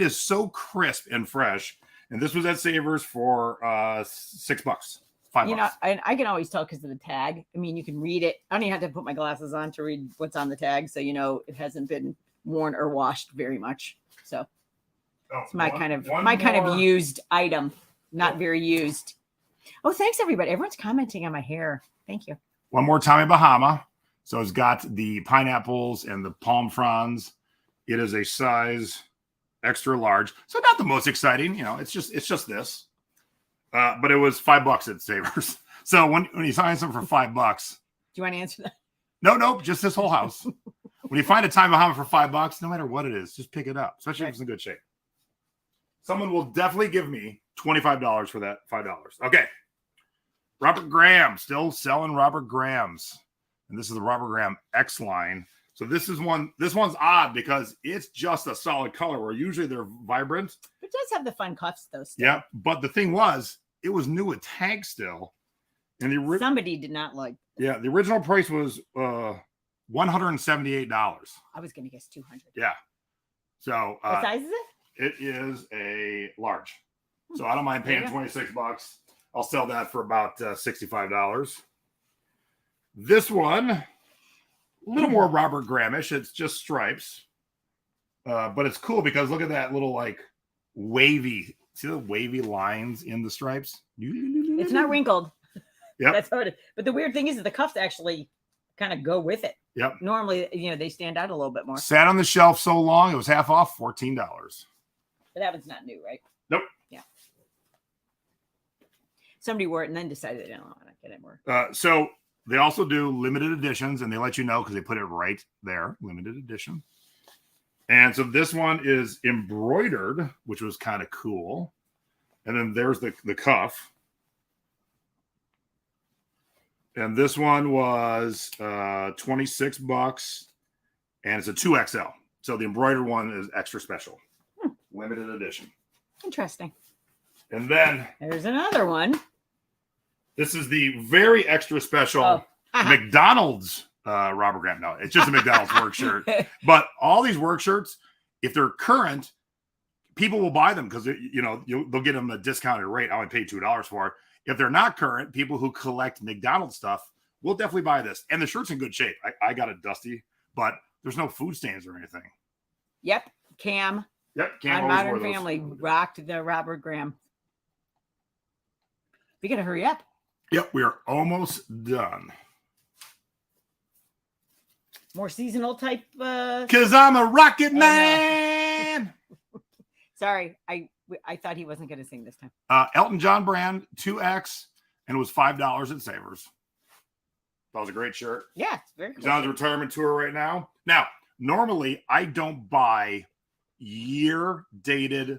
is so crisp and fresh. And this was at Savers for $6, $5. You know, I can always tell because of the tag. I mean, you can read it. I don't even have to put my glasses on to read what's on the tag. So, you know, it hasn't been worn or washed very much. So it's my kind of used item, not very used. Oh, thanks everybody. Everyone's commenting on my hair. Thank you. One more Tommy Bahama. So it's got the pineapples and the palm fronds. It is a size extra large. So not the most exciting, you know, it's just this. But it was $5 at Savers. So when you find something for $5, do you want to answer that? No, just this whole house. When you find a Tommy Bahama for $5, no matter what it is, just pick it up, especially if it's in good shape. Someone will definitely give me $25 for that $5. Okay. Robert Graham, still selling Robert Grahams. And this is the Robert Graham X line. So this one's odd because it's just a solid color where usually they're vibrant. It does have the fun cuffs though. Still. Yeah, but the thing was, it was new with tag still. And somebody did not like. Yeah, the original price was $178. I was gonna guess 200. Yeah. So what size is it? It is a large. So I don't mind paying $26. I'll sell that for about $65. This one, a little more Robert Grahamish. It's just stripes. But it's cool because look at that little like wavy. See the wavy lines in the stripes? It's not wrinkled. Yeah. That's how it is. But the weird thing is that the cuffs actually kind of go with it. Yep. Normally, you know, they stand out a little bit more. Sat on the shelf so long, it was half off, $14. But that one's not new, right? Nope. Yeah. Somebody wore it and then decided they don't want to get it more. So they also do limited editions, and they let you know because they put it right there, limited edition. And so this one is embroidered, which was kind of cool. And then there's the cuff. And this one was $26, and it's a 2XL. So the embroidered one is extra special, limited edition. Interesting. And then there's another one. This is the very extra special McDonald's Robert Graham. No, it's just a McDonald's work shirt. But all these work shirts, if they're current, people will buy them because they'll get them a discounted rate. I only paid $2 for it. If they're not current, people who collect McDonald's stuff will definitely buy this. And the shirt's in good shape. I got it dusty, but there's no food stains or anything. Yep. Cam. Yep. Cam on always Modern wore those. Family rocked the Robert Graham. We gotta hurry up. Yep, we are almost done. More seasonal type. Because I'm a rocket man. No. Sorry, I thought he wasn't gonna sing this time. Elton John brand 2X, and it was $5 at Savers. That was a great shirt. Yeah, it's very cool. He's on his retirement tour right now. Now, normally I don't buy year-dated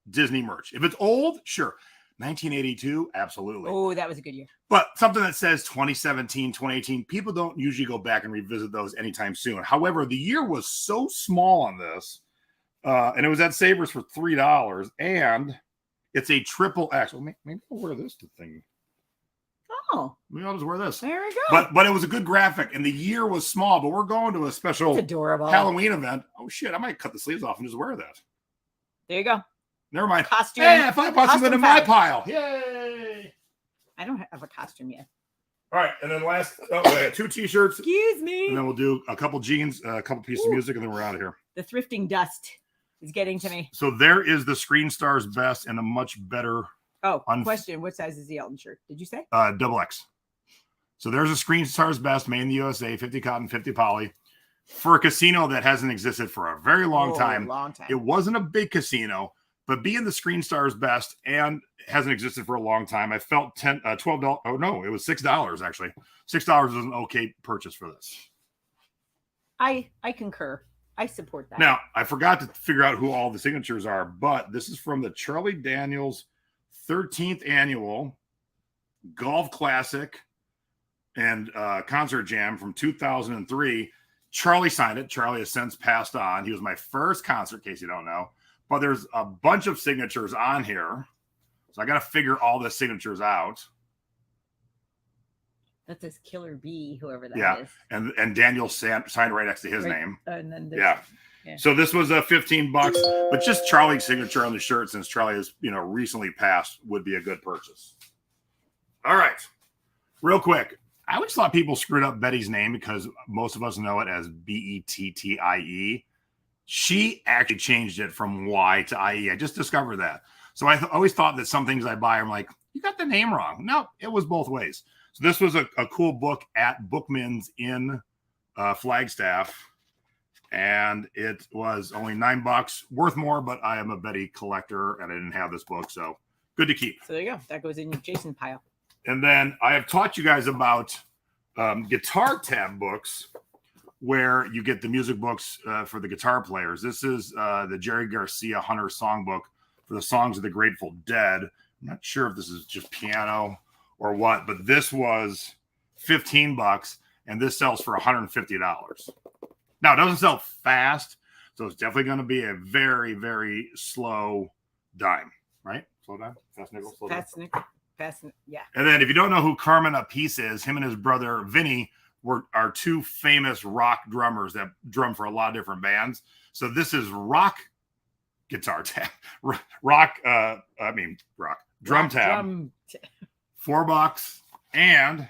Disney merch. If it's old, sure. 1982, absolutely. Oh, that was a good year. But something that says 2017, 2018, people don't usually go back and revisit those anytime soon. However, the year was so small on this, and it was at Savers for $3, and it's a triple X. Well, maybe I'll wear this thing. Oh, Maybe I'll just wear this. there we go. But it was a good graphic, and the year was small. But we're going to a special It's adorable. Halloween event. Oh shit! I might cut the sleeves off and just wear that. There you go. Never mind. Costume. Hey, I finally bought something in my fabric. pile. Yay! I don't have a costume yet. All right, and then last, I got 2 T-shirts, Excuse and me. then we'll do a couple jeans, a couple pieces of music, and then we're out of here. The thrifting dust is getting to me. So there is the Screen Stars Best and a much better Oh, question. What size is the Elton shirt? Did you say? double X. So there's a Screen Stars Best made in the USA, 50 cotton, 50 poly, for a casino that hasn't existed for a very long time. Long time. It wasn't a big casino, but being the Screen Stars Best and hasn't existed for a long time, I felt $12. Oh no, it was $6 actually. $6 was an okay purchase for this. I concur. I support that. Now, I forgot to figure out who all the signatures are, but this is from the Charlie Daniels 13th annual Golf Classic and Concert Jam from 2003. Charlie signed it. Charlie has since passed on. He was my first concert, in case you don't know. But there's a bunch of signatures on here. So I got to figure all the signatures out. That's this Killer Bee, whoever that is. And Daniel signed right next to his name. And then this, Yeah. So this was $15, but just Charlie's signature on the shirt, since Charlie has recently passed, would be a good purchase. All right, real quick. I always thought people screwed up Betty's name because most of us know it as Bettie. She actually changed it from Y to IE. I just discovered that. So I always thought that some things I buy, I'm like, you got the name wrong. No, it was both ways. So this was a cool book at Bookmans in Flagstaff. And it was only $9, worth more, but I am a Betty collector and I didn't have this book, so good to keep. So there you go. That goes in your Jason pile. And then I have taught you guys about guitar tab books, where you get the music books for the guitar players. This is the Jerry Garcia Hunter songbook for the songs of the Grateful Dead. I'm not sure if this is just piano or what, but this was $15, and this sells for $150. Now, it doesn't sell fast, so it's definitely going to be a very, very slow dime, right? Slow dime? Fast nickel? Slow dime? Yeah. And then if you don't know who Carmen Appice is, him and his brother Vinny are two famous rock drummers that drum for a lot of different bands. So this is rock guitar tab. Drum tab. $4, and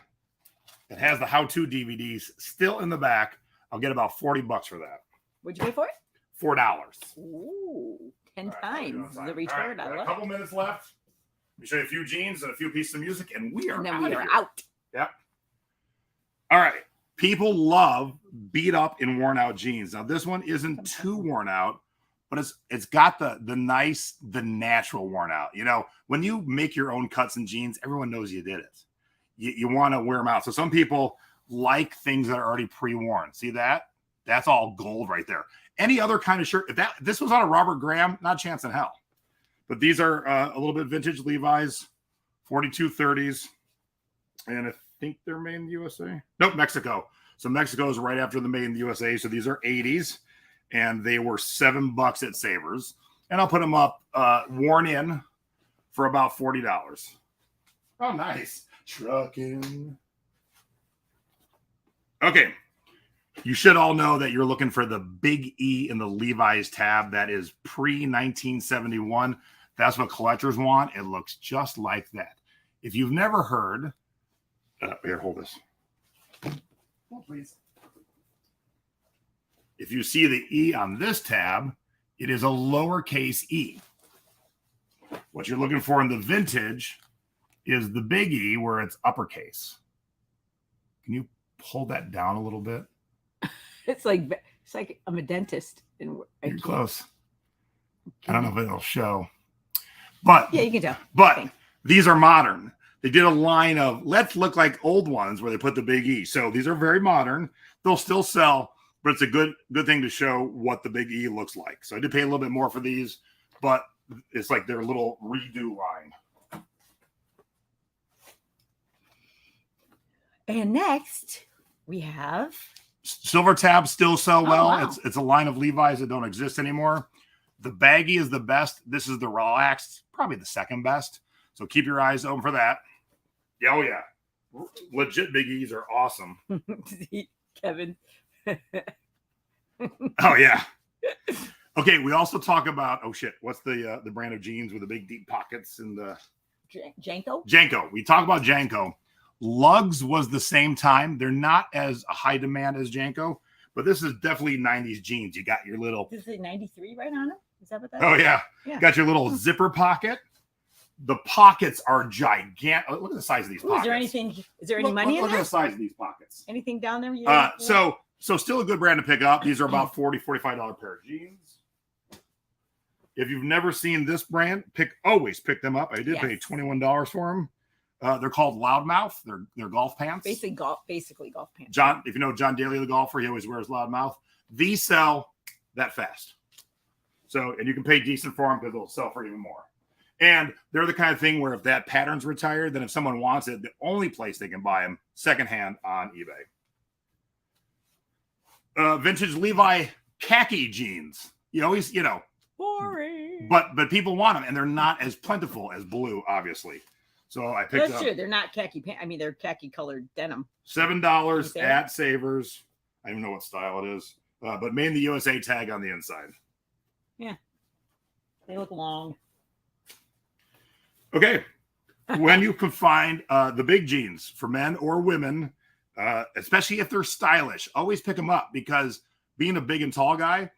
it has the how-to DVDs still in the back. I'll get about $40 for that. What'd you pay for it? $4. Ooh, 10 All right, times the return. All right, I a love couple it. minutes left. Let me show you a few jeans and a few pieces of music, and we are And then out we of are here. out. Yep. All right. People love beat up and worn out jeans. Now, this one isn't too worn out, but it's got the natural worn out. When you make your own cuts and jeans, everyone knows you did it. You want to wear them out. So some people like things that are already pre-worn. See that? That's all gold right there. Any other kind of shirt, if this was on a Robert Graham, not a chance in hell. But these are a little bit vintage Levi's, 4230s, and I think they're made in the USA. Nope, Mexico. So Mexico is right after the made in the USA. So these are 80s, and they were $7 at Savers. And I'll put them up worn in for about $40. Oh, nice. Trucking. Okay. You should all know that you're looking for the big E in the Levi's tab. That is pre-1971. That's what collectors want. It looks just like that. If you've never heard, here, hold this. Oh, please. If you see the E on this tab, it is a lowercase e. What you're looking for in the vintage is the big E where it's uppercase. Can you pull that down a little bit? It's like I'm a dentist. And you're close. I don't know if it'll show. But yeah, you can tell. But these are modern. They did a line of let's look like old ones where they put the big E. So these are very modern. They'll still sell, but it's a good thing to show what the big E looks like. So I did pay a little bit more for these, but it's like their little redo line. And next we have silver tabs still sell well. Wow. It's a line of Levi's that don't exist anymore. The baggy is the best. This is the relaxed, probably the second best. So keep your eyes open for that. Yeah, oh yeah. Legit biggies are awesome. Kevin. Oh yeah. Okay, we also talk about what's the brand of jeans with the big deep pockets and the Janko? Janko. We talk about Janko. Lugs was the same time. They're not as high demand as Janko, but this is definitely 90s jeans. You got your little This is 93 right on it? Is that what that is? Oh yeah. Got your little zipper pocket. The pockets are gigantic. Look at the size of these pockets. Is there any money in look there? at the size of these pockets. Anything down there? So still a good brand to pick up. These are about $45 pair of jeans. If you've never seen this brand, always pick them up. I did pay $21 for them. They're called Loudmouth. They're golf pants. Basically golf pants. John, if you know John Daly, the golfer, he always wears Loudmouth. These sell that fast. So, and you can pay decent for them because they'll sell for even more. And they're the kind of thing where if that pattern's retired, then if someone wants it, the only place they can buy them secondhand on eBay. Vintage Levi khaki jeans. Boring. But people want them, and they're not as plentiful as blue, obviously. So I picked That's up. true. They're not khaki pants. I mean, they're khaki colored denim. $7 at Savers. I don't even know what style it is, but made in the USA tag on the inside. Yeah, they look long. Okay, when you can find the big jeans for men or women, especially if they're stylish, always pick them up because being a big and tall guy,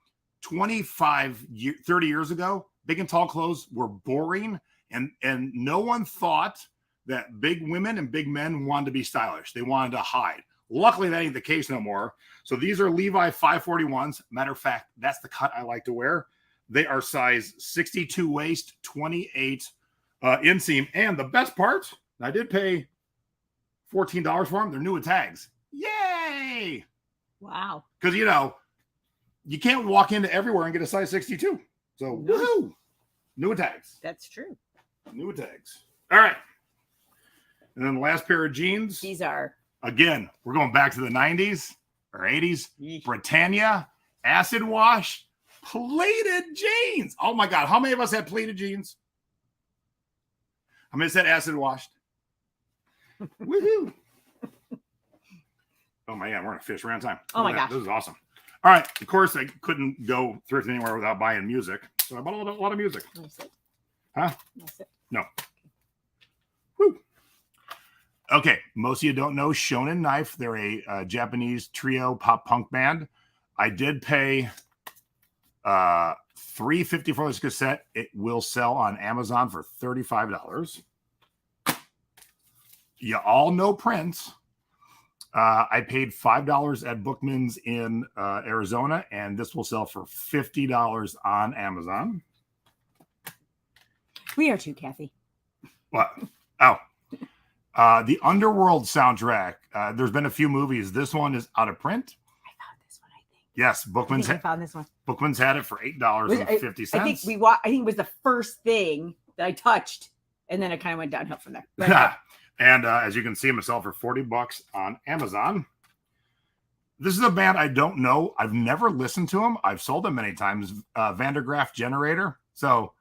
30 years ago, big and tall clothes were boring, and no one thought that big women and big men wanted to be stylish. They wanted to hide. Luckily, that ain't the case no more. So these are Levi 541s. Matter of fact, that's the cut I like to wear. They are size 62 waist, 28 inseam. And the best part, I did pay $14 for them. They're new with tags. Yay! Wow. Because, you can't walk into everywhere and get a size 62. So, woohoo! New with tags. That's true. New with tags. All right. And then the last pair of jeans. These are. Again, we're going back to the 90s or 80s. Yeesh. Britannia, acid wash, pleated jeans. Oh my God. How many of us had pleated jeans? How many said acid washed? Woohoo. Oh my God. We're going to fish around time. Oh my gosh. This is awesome. All right. Of course, I couldn't go thrift anywhere without buying music. So I bought a lot of music. Huh? No. Woo. Okay, most of you don't know Shonen Knife. They're a Japanese trio pop punk band. I did pay $3.50 for this cassette. It will sell on Amazon for $35. You all know Prince. I paid $5 at Bookmans in Arizona, and this will sell for $50 on Amazon. We are too, Kathy. What? Oh. The Underworld soundtrack. There's been a few movies. This one is out of print. I found this one, I think. Yes, Bookmans. I found this one. Bookmans had it for $8.50. I think it was the first thing that I touched, and then it kind of went downhill from there. Right. And as you can see, I'm selling for $40 on Amazon. This is a band I don't know. I've never listened to them. I've sold them many times. Vandergraaf Generator. So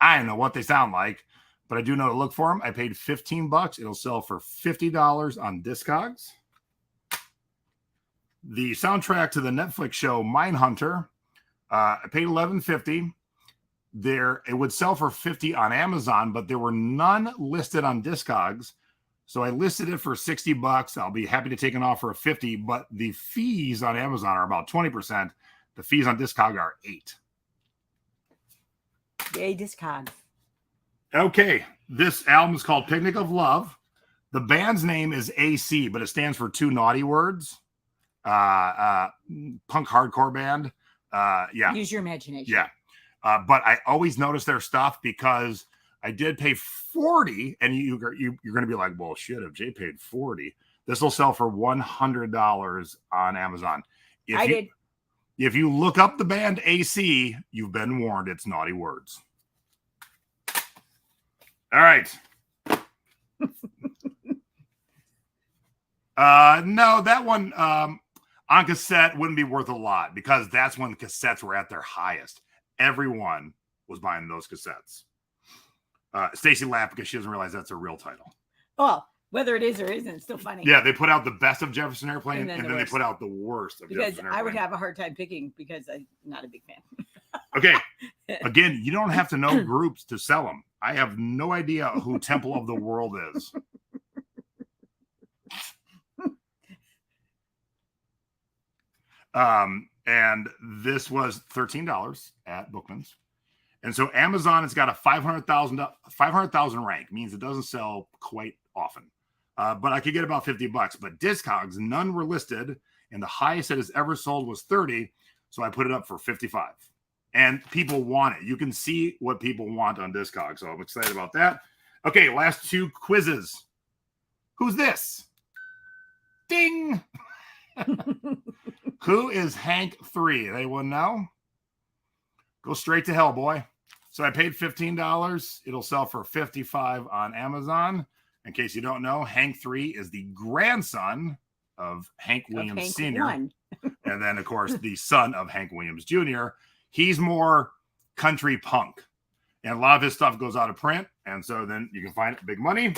I don't know what they sound like, but I do know to look for them. I paid $15. It'll sell for $50 on Discogs. The soundtrack to the Netflix show Mindhunter. I paid $11.50. It would sell for $50 on Amazon, but there were none listed on Discogs. So I listed it for $60. I'll be happy to take an offer of $50, but the fees on Amazon are about 20%. The fees on Discog are $8. Yay, Discog. Okay, this album is called Picnic of Love. The band's name is AC, but it stands for Two Naughty Words. Punk hardcore band. Yeah. Use your imagination. Yeah. But I always notice their stuff because I did pay $40, and you're going to be like, well, shit, if Jay paid $40, this will sell for $100 on Amazon. If you look up the band AC, you've been warned. It's naughty words. All right. No, that one on cassette wouldn't be worth a lot because that's when the cassettes were at their highest. Everyone was buying those cassettes. Staci laughed because she doesn't realize that's a real title. Well, whether it is or isn't, it's still funny. Yeah, they put out the best of Jefferson Airplane, and then they worst. put out the worst of because Jefferson Airplane. I would have a hard time picking because I'm not a big fan. Okay. Again, you don't have to know groups to sell them. I have no idea who Temple of the World is. And this was $13 at Bookmans. And so Amazon has got a 500,000 rank, means it doesn't sell quite often. But I could get about $50. But Discogs, none were listed, and the highest it has ever sold was 30. So I put it up for 55. And people want it. You can see what people want on Discogs. So I'm excited about that. Okay, last two quizzes. Who's this? Ding! Who is Hank 3? Anyone know? Go straight to hell, boy. So I paid $15. It'll sell for $55 on Amazon. In case you don't know, Hank 3 is the grandson of Hank Williams Sr. And then, of course, the son of Hank Williams Jr. He's more country punk. And a lot of his stuff goes out of print. And so then you can find it big money.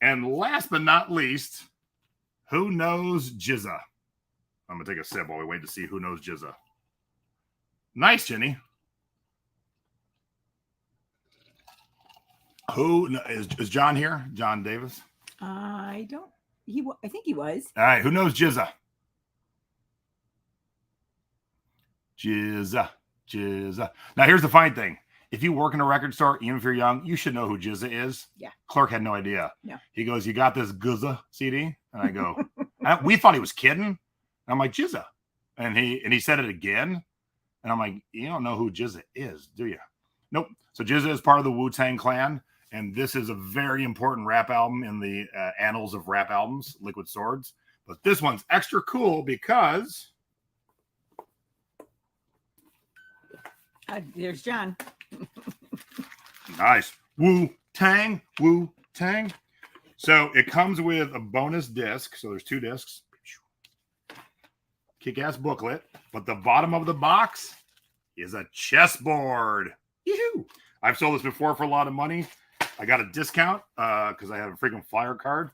And last but not least, who knows Jizza? I'm going to take a sip while we wait to see who knows Jizza. Nice, Jenny. Who is John here? John Davis? I think he was. All right. Who knows Jizza? Jizza. Now, here's the fine thing. If you work in a record store, even if you're young, you should know who Jizza is. Yeah. Clerk had no idea. No. He goes, you got this Guzza CD? And I go, we thought he was kidding. And I'm like, Jizza. And he said it again. And I'm like, you don't know who Jizza is, do you? Nope. So Jizza is part of the Wu-Tang Clan. And this is a very important rap album in the annals of rap albums, Liquid Swords. But this one's extra cool because... There's John. Nice. Wu-Tang. Wu-Tang. So it comes with a bonus disc. So there's 2 discs. Kick-ass booklet. But the bottom of the box is a chessboard. Yoo-hoo! I've sold this before for a lot of money. I got a discount because I have a freaking flyer card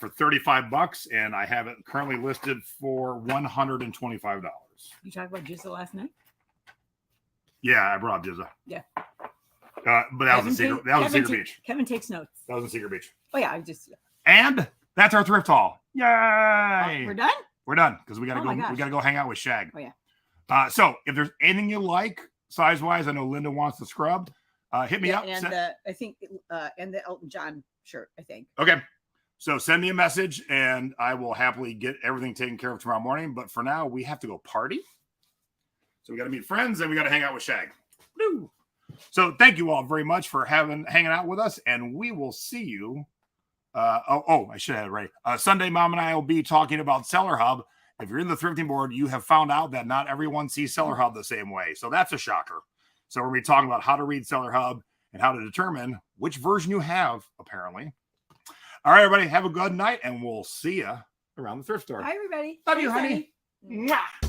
for $35, and I have it currently listed for $125. You talked about Jizza last night? Yeah, I brought Jizza. Yeah. But that was a secret. That was a secret beach. Kevin takes notes. That was a secret beach. Oh yeah, I just. And that's our thrift haul. Yay! We're done. We're done because we gotta Oh go. my gosh. We gotta go hang out with Shag. Oh yeah. So if there's anything you like size wise, I know Linda wants the scrub. Hit me up. And I think and the Elton John shirt. I think. Okay. So send me a message and I will happily get everything taken care of tomorrow morning. But for now, we have to go party. So we got to meet friends and we got to hang out with Shag. Woo. So thank you all very much for hanging out with us, and we will see you. I should have it ready. Sunday, Mom and I will be talking about Seller Hub. If you're in the thrifting board, you have found out that not everyone sees Seller Hub the same way. So that's a shocker. So we're going to be talking about how to read Seller Hub and how to determine which version you have, apparently. All right, everybody, have a good night, and we'll see you around the thrift store. Bye, everybody. Love you, Thanks, honey. Mwah.